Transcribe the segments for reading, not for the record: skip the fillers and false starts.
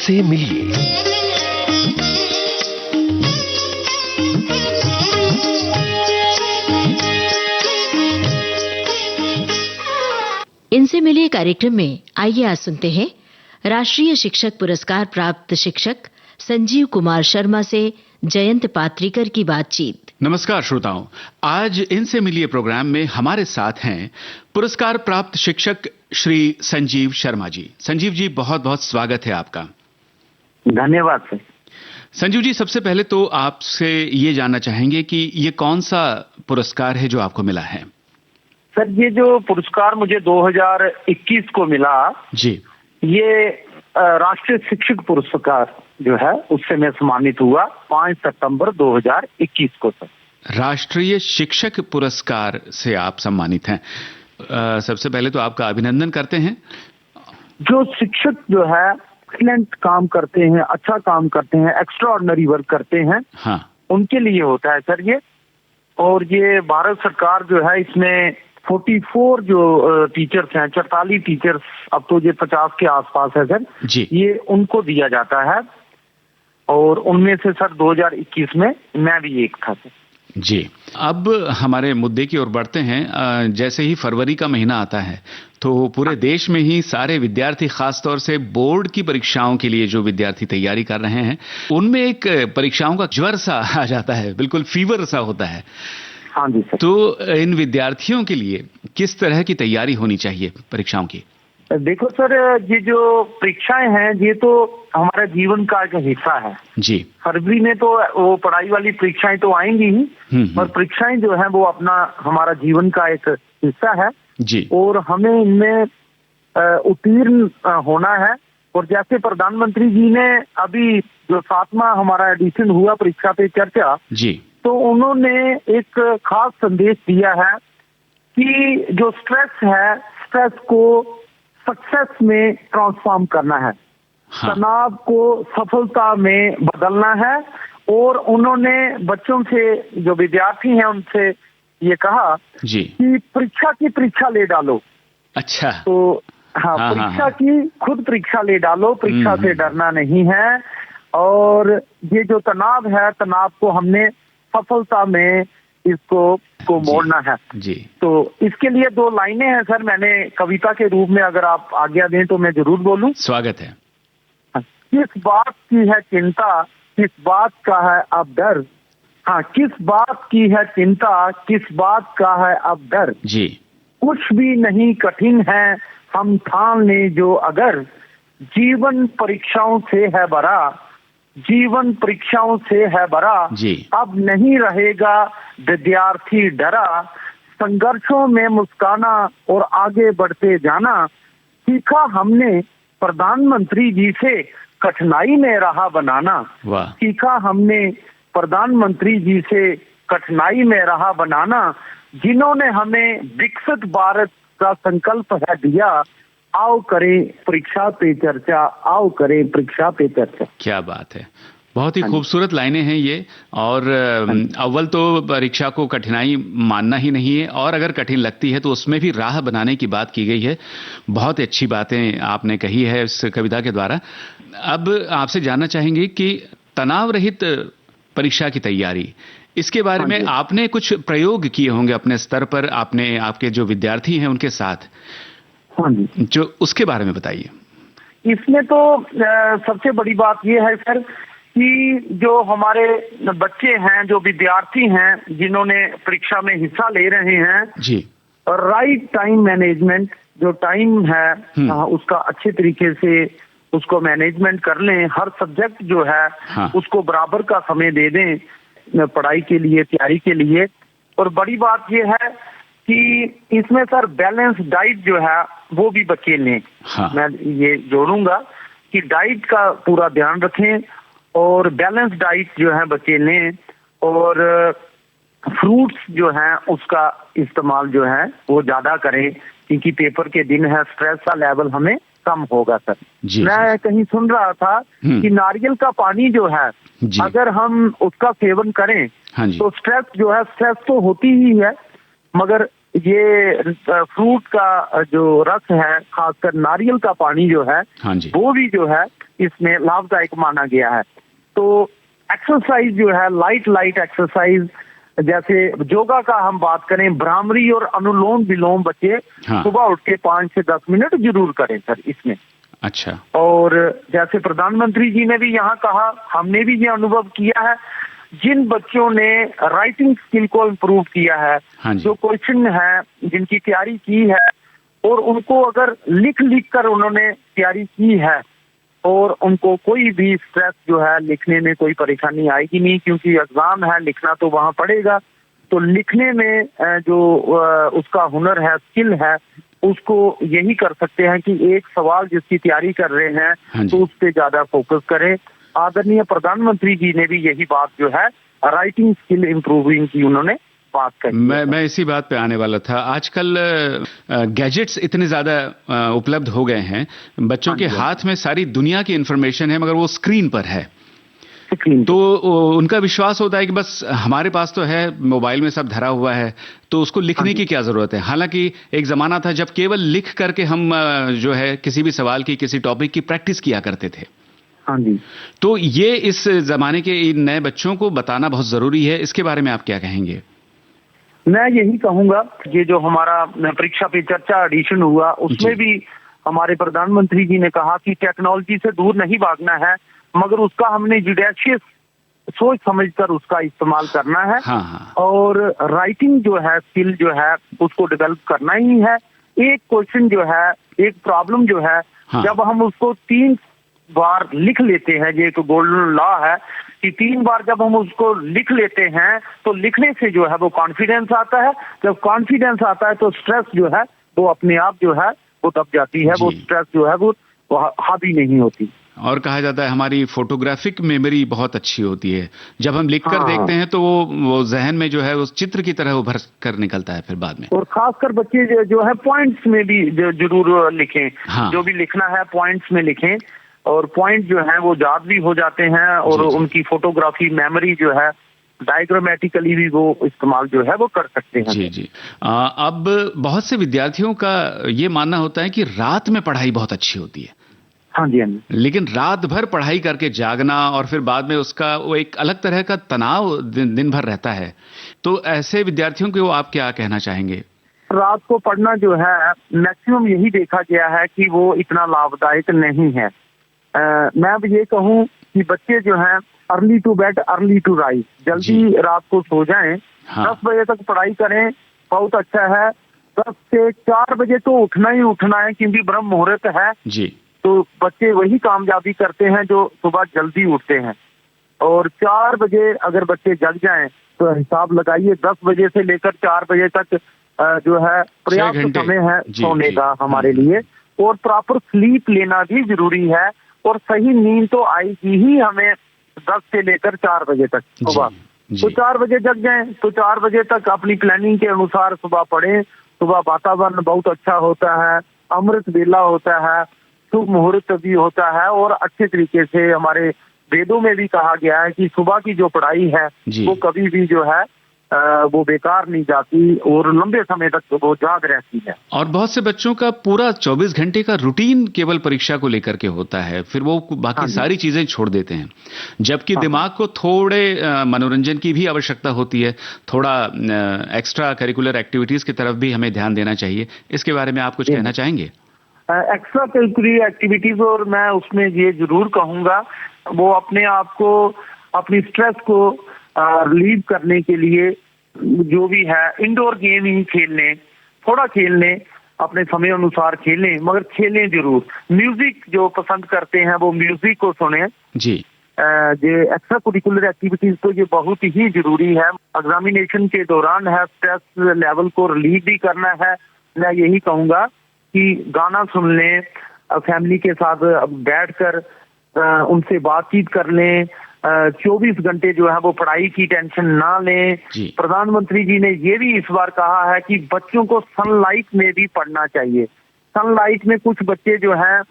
इनसे मिलिए। इनसे मिलिए कार्यक्रम में आइए आज सुनते हैं राष्ट्रीय शिक्षक पुरस्कार प्राप्त शिक्षक संजीव कुमार शर्मा से जयंत पात्रिकर की बातचीत। नमस्कार श्रोताओं, आज इनसे मिलिए प्रोग्राम में हमारे साथ हैं पुरस्कार प्राप्त शिक्षक श्री संजीव शर्मा जी। संजीव जी, बहुत बहुत स्वागत है आपका। धन्यवाद सर। संजीव जी, सबसे पहले तो आपसे ये जानना चाहेंगे कि ये कौन सा पुरस्कार है जो आपको मिला है? सर, ये जो पुरस्कार मुझे 2021 को मिला जी, ये राष्ट्रीय शिक्षक पुरस्कार जो है उससे मैं सम्मानित हुआ 5 सितंबर 2021 को सर। राष्ट्रीय शिक्षक पुरस्कार से आप सम्मानित हैं। सबसे पहले तो आपका अभिनंदन करते हैं। जो शिक्षक जो है एक्सीलेंट काम करते हैं, अच्छा काम करते हैं, एक्स्ट्रा ऑर्डिनरी वर्क करते हैं, हाँ, उनके लिए होता है सर ये। और ये भारत सरकार जो है इसमें 44 जो टीचर्स हैं, 44 टीचर्स, अब तो ये 50 के आसपास है सर जी, ये उनको दिया जाता है। और उनमें से सर 2021 में मैं भी एक था सर। जी। अब हमारे मुद्दे की ओर बढ़ते हैं। जैसे ही फरवरी का महीना आता है तो पूरे देश में ही सारे विद्यार्थी, खासतौर से बोर्ड की परीक्षाओं के लिए जो विद्यार्थी तैयारी कर रहे हैं, उनमें एक परीक्षाओं का ज्वर सा आ जाता है, बिल्कुल फीवर सा होता है। हाँ जी सर। तो इन विद्यार्थियों के लिए किस तरह की तैयारी होनी चाहिए परीक्षाओं की? देखो सर, ये जो परीक्षाएं हैं ये तो हमारे जीवन का एक हिस्सा है जी। फरवरी में तो वो पढ़ाई वाली परीक्षाएं तो आएंगी ही, पर परीक्षाएं जो है वो अपना हमारा जीवन का एक हिस्सा है जी। और हमें इनमें उत्तीर्ण होना है। और जैसे प्रधानमंत्री जी ने अभी जो 7वां हमारा एडिशन हुआ परीक्षा पे चर्चा जी, तो उन्होंने एक खास संदेश दिया है कि जो स्ट्रेस है, स्ट्रेस को सक्सेस में ट्रांसफॉर्म करना है, हाँ, तनाव को सफलता में बदलना है। और उन्होंने बच्चों से, जो विद्यार्थी हैं उनसे ये कहा जी। कि परीक्षा की परीक्षा ले डालो। अच्छा, तो हाँ, हाँ, परीक्षा हाँ। की खुद परीक्षा ले डालो, परीक्षा से डरना नहीं है। और ये जो तनाव है, तनाव को हमने सफलता में इसको मोड़ना है जी। तो इसके लिए 2 लाइनें हैं सर, मैंने कविता के रूप में, अगर आप आज्ञा दें तो मैं जरूर बोलूं। स्वागत है। किस बात की है चिंता, किस बात का है अब डर। हाँ, किस बात की है चिंता, किस बात का है अब डर। जी, कुछ भी नहीं कठिन है हम ठान ले जो अगर। जीवन परीक्षाओं से है भरा, जीवन परीक्षाओं से है भरा। जी। अब नहीं रहेगा विद्यार्थी डरा। संघर्षों में मुस्काना और आगे बढ़ते जाना। सीखा हमने प्रधानमंत्री जी से कठिनाई में राह बनाना। वाह, सीखा हमने प्रधानमंत्री जी से कठिनाई में राह बनाना। जिन्होंने हमें विकसित भारत का संकल्प है दिया। आओ करें परीक्षा पे चर्चा, आओ करें परीक्षा पे चर्चा। क्या बात है, बहुत ही खूबसूरत लाइनें हैं ये। और अव्वल तो परीक्षा को कठिनाई मानना ही नहीं है, और अगर कठिन लगती है तो उसमें भी राह बनाने की बात की गई है। बहुत अच्छी बातें आपने कही है इस कविता के द्वारा। अब आपसे जानना चाहेंगे कि तनाव रहित परीक्षा की तैयारी, इसके बारे में आपने कुछ प्रयोग किए होंगे अपने स्तर पर, आपने, आपके जो विद्यार्थी हैं उनके साथ, हाँ जी, जो उसके बारे में बताइए। इसमें तो सबसे बड़ी बात यह है सर कि जो हमारे बच्चे हैं, जो विद्यार्थी हैं जिन्होंने परीक्षा में हिस्सा ले रहे हैं जी, राइट टाइम मैनेजमेंट, जो टाइम है उसका अच्छे तरीके से उसको मैनेजमेंट कर लें। हर सब्जेक्ट जो है उसको बराबर का समय दे दें पढ़ाई के लिए, तैयारी के लिए। और बड़ी बात यह है कि इसमें सर बैलेंस डाइट जो है वो भी बच्चे लें। मैं ये जोड़ूंगा कि डाइट का पूरा ध्यान रखें और बैलेंस डाइट जो है बच्चे लें। और फ्रूट्स जो हैं उसका इस्तेमाल जो है वो ज्यादा करें, क्योंकि पेपर के दिन है, स्ट्रेस का लेवल हमें कम होगा सर। मैं कहीं सुन रहा था कि नारियल का पानी जो है अगर हम उसका सेवन करें तो स्ट्रेस जो है, स्ट्रेस तो होती ही है, मगर ये फ्रूट का जो रस है, खासकर नारियल का पानी जो है, हाँ जी, वो भी जो है इसमें लाभदायक माना गया है। तो एक्सरसाइज जो है, लाइट एक्सरसाइज, जैसे योगा का हम बात करें, भ्रामरी और अनुलोम विलोम बच्चे सुबह उठ के 5 से 10 मिनट जरूर करें सर इसमें। अच्छा। और जैसे प्रधानमंत्री जी ने भी यहाँ कहा, हमने भी ये अनुभव किया है, जिन बच्चों ने राइटिंग स्किल को इम्प्रूव किया है, जो क्वेश्चन है जिनकी तैयारी की है, और उनको अगर लिख कर उन्होंने तैयारी की है और उनको कोई भी स्ट्रेस जो है, लिखने में कोई परेशानी आएगी नहीं, क्योंकि एग्जाम है, लिखना तो वहां पड़ेगा। तो लिखने में जो उसका हुनर है, स्किल है, उसको यही कर सकते हैं कि एक सवाल जिसकी तैयारी कर रहे हैं तो उस पर ज्यादा फोकस करें। आदरणीय प्रधानमंत्री जी ने भी यही बात जो है राइटिंग स्किल इम्प्रूविंग की उन्होंने बात कही। मैं इसी बात पे आने वाला था। आजकल गैजेट्स इतने ज्यादा उपलब्ध हो गए हैं, बच्चों के हाथ में सारी दुनिया की इंफॉर्मेशन है, मगर वो स्क्रीन पर है। तो उनका विश्वास होता है कि बस हमारे पास तो है, मोबाइल में सब धरा हुआ है, तो उसको लिखने की क्या जरूरत है। हालांकि एक जमाना था जब केवल लिख करके हम जो है किसी भी सवाल की, किसी टॉपिक की प्रैक्टिस किया करते थे। हाँ जी। तो ये इस जमाने के इन नए बच्चों को बताना बहुत जरूरी है। इसके बारे में आप क्या कहेंगे? मैं यही कहूंगा, ये जो हमारा परीक्षा पे चर्चा एडिशन हुआ, उसमें भी हमारे प्रधानमंत्री जी ने कहा कि टेक्नोलॉजी से दूर नहीं भागना है, मगर उसका हमने जुडिशियस सोच समझकर उसका इस्तेमाल करना है। और राइटिंग जो है, स्किल जो है, उसको डेवलप करना ही है। एक क्वेश्चन जो है, एक प्रॉब्लम जो है, जब हम उसको 3 बार लिख लेते हैं, ये एक गोल्डन लॉ है कि 3 बार जब हम उसको लिख लेते हैं तो लिखने से जो है वो कॉन्फिडेंस आता है। जब कॉन्फिडेंस आता है तो स्ट्रेस जो है वो अपने आप जो है वो दब जाती है, वो स्ट्रेस जो है वो हावी नहीं होती। और कहा जाता है हमारी फोटोग्राफिक मेमोरी बहुत अच्छी होती है। जब हम लिखकर देखते हैं तो वो जहन में जो है उस चित्र की तरह उभर कर निकलता है फिर बाद में। और खासकर बच्चे जो है पॉइंट्स में भी जरूर लिखें। जो भी लिखना है पॉइंट्स में लिखें, और पॉइंट जो है वो याद भी हो जाते हैं, और उनकी फोटोग्राफी मेमोरी जो है डायग्रामेटिकली भी वो इस्तेमाल जो है वो कर सकते हैं। जी। अब बहुत से विद्यार्थियों का ये मानना होता है कि रात में पढ़ाई बहुत अच्छी होती है। हाँ जी। लेकिन रात भर पढ़ाई करके जागना और फिर बाद में उसका वो एक अलग तरह का तनाव दिन भर रहता है। तो ऐसे विद्यार्थियों को आप क्या कहना चाहेंगे? रात को पढ़ना जो है मैक्सिमम यही देखा गया है कि वो इतना लाभदायक नहीं है। मैं अब ये कहूँ कि बच्चे जो हैं early to bed early to rise, जल्दी रात को सो जाएं। 10 बजे तक पढ़ाई करें, बहुत अच्छा है। 10 से 4 बजे तो उठना ही उठना है, क्योंकि ब्रह्म मुहूर्त है जी। तो बच्चे वही कामयाबी करते हैं जो सुबह जल्दी उठते हैं। और 4 बजे अगर बच्चे जग जाएं तो हिसाब लगाइए, 10 बजे से लेकर 4 बजे तक जो है पर्याप्त समय है सोने का हमारे लिए। और प्रॉपर स्लीप लेना भी जरूरी है, और सही नींद तो आएगी ही हमें 10 से लेकर 4 बजे तक सुबह। तो 4 बजे जग जाएं तो 4 बजे तक अपनी प्लानिंग के अनुसार सुबह पढ़ें। सुबह वातावरण बहुत अच्छा होता है, अमृत बेला होता है, शुभ मुहूर्त भी होता है, और अच्छे तरीके से हमारे वेदों में भी कहा गया है कि सुबह की जो पढ़ाई है वो कभी भी जो है वो बेकार नहीं जाती, और लंबे समय तक वो याद रहती है। और बहुत से बच्चों का पूरा 24 घंटे का रूटीन केवल परीक्षा को लेकर के होता है, फिर वो बाकी सारी चीजें छोड़ देते हैं, जबकि दिमाग को थोड़े मनोरंजन की भी आवश्यकता होती है। थोड़ा एक्स्ट्रा करिकुलर एक्टिविटीज की तरफ भी हमें ध्यान देना चाहिए। इसके बारे में आप कुछ कहना चाहेंगे? एक्स्ट्रा करिकुलर एक्टिविटीज, और मैं उसमें ये जरूर कहूंगा, वो अपने आप को, अपनी स्ट्रेस को रिलीव करने के लिए जो भी है इंडोर गेम ही खेलने, थोड़ा खेलने, अपने समय अनुसार खेलें, मगर खेलें जरूर। म्यूजिक जो पसंद करते हैं वो म्यूजिक को सुने जी। ये एक्स्ट्रा करिकुलर एक्टिविटीज तो ये बहुत ही जरूरी है। एग्जामिनेशन के दौरान है, स्ट्रेस लेवल को रिलीव भी करना है। मैं यही कहूंगा कि गाना सुन लें, फैमिली के साथ बैठकर उनसे बातचीत कर लें, 24 घंटे जो है वो पढ़ाई की टेंशन ना लें। प्रधानमंत्री जी ने ये भी इस बार कहा है कि बच्चों को सनलाइट में भी पढ़ना चाहिए। सनलाइट में कुछ बच्चे जो हैं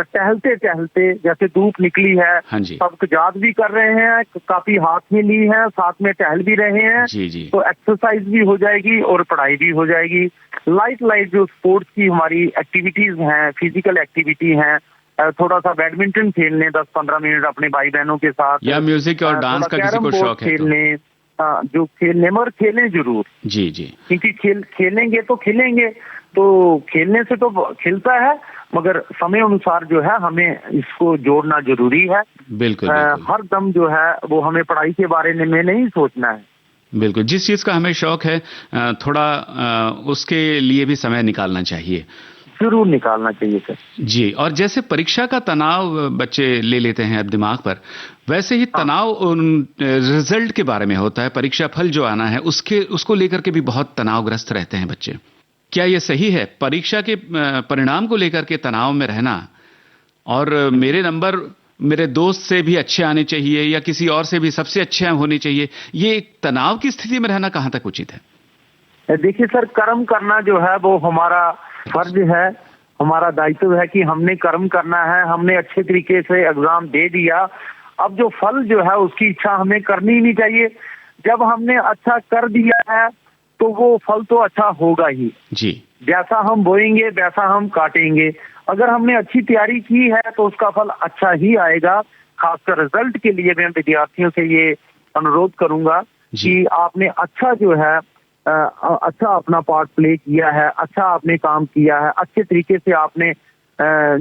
टहलते टहलते, जैसे धूप निकली है, सब जाग भी कर रहे हैं, काफी हाथ में ली है, साथ में टहल भी रहे हैं, तो एक्सरसाइज भी हो जाएगी और पढ़ाई भी हो जाएगी। लाइट जो स्पोर्ट्स की हमारी एक्टिविटीज हैं, फिजिकल एक्टिविटी हैं, थोड़ा सा बैडमिंटन खेलने 10-15 मिनट अपने भाई बहनों के साथ, या म्यूजिक और डांस का किसी को शौक है खेलने, जो खेलने मगर खेलें जरूर। जी क्योंकि खेलेंगे तो खिलेंगे, तो खेलने से तो खिलता है, मगर समय अनुसार जो है हमें इसको जोड़ना जरूरी है। बिल्कुल। हर दम जो है वो हमें पढ़ाई के बारे में नहीं सोचना है। बिल्कुल, जिस चीज का हमें शौक है थोड़ा उसके लिए भी समय निकालना चाहिए, जरूर निकालना चाहिए सर जी। और जैसे परीक्षा का तनाव बच्चे ले लेते हैं अब दिमाग पर, वैसे ही तनाव रिजल्ट के बारे में होता है, परीक्षा फल जो आना है उसको लेकर के भी बहुत तनावग्रस्त रहते हैं बच्चे। क्या ये सही है, परीक्षा के परिणाम को लेकर के तनाव में रहना, और मेरे नंबर मेरे दोस्त से भी अच्छे आने चाहिए या किसी और से भी सबसे अच्छे होने चाहिए, ये तनाव की स्थिति में रहना कहाँ तक उचित है? देखिए सर, कर्म करना जो है वो हमारा फर्ज है, हमारा दायित्व है कि हमने कर्म करना है, हमने अच्छे तरीके से एग्जाम दे दिया। अब जो फल जो है उसकी इच्छा हमें करनी ही नहीं चाहिए। जब हमने अच्छा कर दिया है तो वो फल तो अच्छा होगा ही जी। जैसा हम बोएंगे वैसा हम काटेंगे। अगर हमने अच्छी तैयारी की है तो उसका फल अच्छा ही आएगा। खासकर रिजल्ट के लिए मैं विद्यार्थियों से ये अनुरोध करूंगा कि आपने अच्छा जो है अच्छा अपना पार्ट प्ले किया है, अच्छा आपने काम किया है, अच्छे तरीके से आपने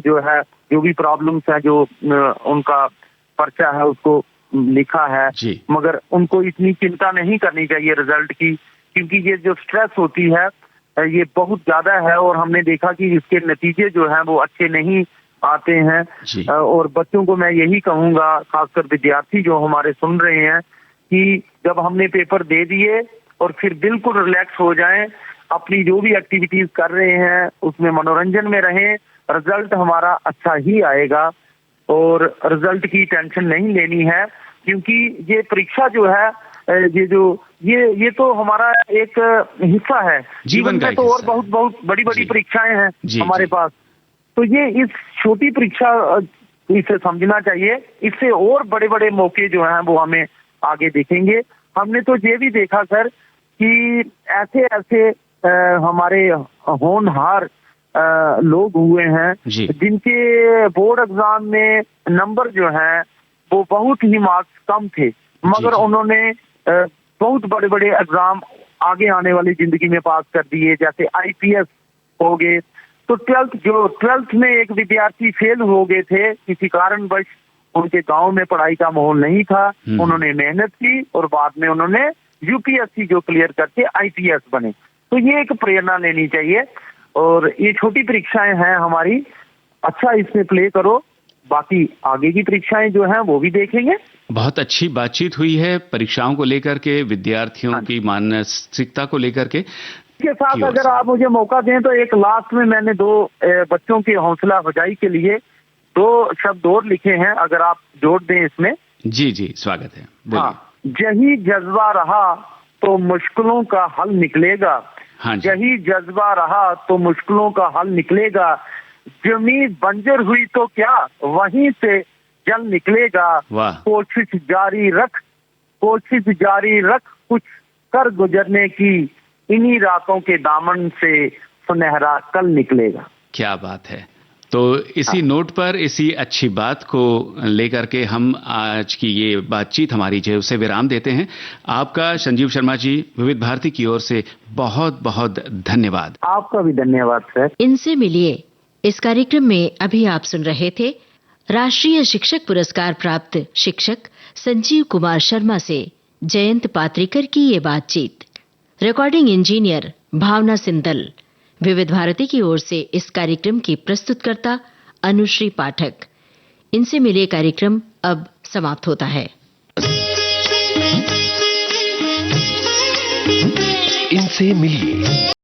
जो है जो भी प्रॉब्लम्स है जो उनका पर्चा है उसको लिखा है, मगर उनको इतनी चिंता नहीं करनी चाहिए रिजल्ट की, क्योंकि ये जो स्ट्रेस होती है ये बहुत ज्यादा है और हमने देखा कि इसके नतीजे जो हैं वो अच्छे नहीं आते हैं। और बच्चों को मैं यही कहूंगा, खासकर विद्यार्थी जो हमारे सुन रहे हैं, कि जब हमने पेपर दे दिए और फिर बिल्कुल रिलैक्स हो जाएं, अपनी जो भी एक्टिविटीज कर रहे हैं उसमें मनोरंजन में रहें, रिजल्ट हमारा अच्छा ही आएगा और रिजल्ट की टेंशन नहीं लेनी है, क्योंकि ये परीक्षा जो है ये तो हमारा एक हिस्सा है जीवन में, तो और बहुत बड़ी परीक्षाएं हैं हमारे पास। तो ये इस छोटी परीक्षा इसे समझना चाहिए, इससे और बड़े मौके जो हैं वो हमें आगे दिखेंगे। हमने तो ये भी देखा सर कि ऐसे हमारे होनहार लोग हुए हैं जिनके बोर्ड एग्जाम में नंबर जो हैं वो बहुत ही मार्क्स कम थे, मगर उन्होंने बहुत बड़े एग्जाम आगे आने वाली जिंदगी में पास कर दिए, जैसे आईपीएस हो गए। तो ट्वेल्थ में एक विद्यार्थी फेल हो गए थे किसी कारणवश, उनके गांव में पढ़ाई का माहौल नहीं था, उन्होंने मेहनत की और बाद में उन्होंने यूपीएससी जो क्लियर करके आईपीएस बने। तो ये एक प्रेरणा लेनी चाहिए और ये छोटी परीक्षाएं हैं हमारी, अच्छा इसमें प्ले करो, बाकी आगे की परीक्षाएं जो हैं वो भी देखेंगे। बहुत अच्छी बातचीत हुई है परीक्षाओं को लेकर के, विद्यार्थियों की मानसिकता को लेकर के। इसके साथ अगर आप मुझे मौका दें तो एक लास्ट में मैंने 2 बच्चों की हौसला अफजाई के लिए 2 शब्द और लिखे हैं, अगर आप जोड़ दें इसमें। जी स्वागत है, बोलिए। यही जज्बा रहा तो मुश्किलों का हल निकलेगा। यही जज्बा रहा तो मुश्किलों का हल निकलेगा। जमीन बंजर हुई तो क्या वहीं से जल निकलेगा। कोशिश जारी रख कुछ कर गुजरने की, इन्हीं रातों के दामन से सुनहरा कल निकलेगा। क्या बात है। तो इसी नोट पर, इसी अच्छी बात को लेकर के हम आज की ये बातचीत हमारी जो है उसे विराम देते हैं। आपका संजीव शर्मा जी, विविध भारती की ओर से बहुत बहुत धन्यवाद। आपका भी धन्यवाद सर। इनसे मिलिए। इस कार्यक्रम में अभी आप सुन रहे थे राष्ट्रीय शिक्षक पुरस्कार प्राप्त शिक्षक संजीव कुमार शर्मा से जयंत पात्रिकर की ये बातचीत। रिकॉर्डिंग इंजीनियर भावना सिंदल। विविध भारती की ओर से इस कार्यक्रम की प्रस्तुतकर्ता अनुश्री पाठक। इनसे मिले कार्यक्रम अब समाप्त होता है। इनसे मिलिए।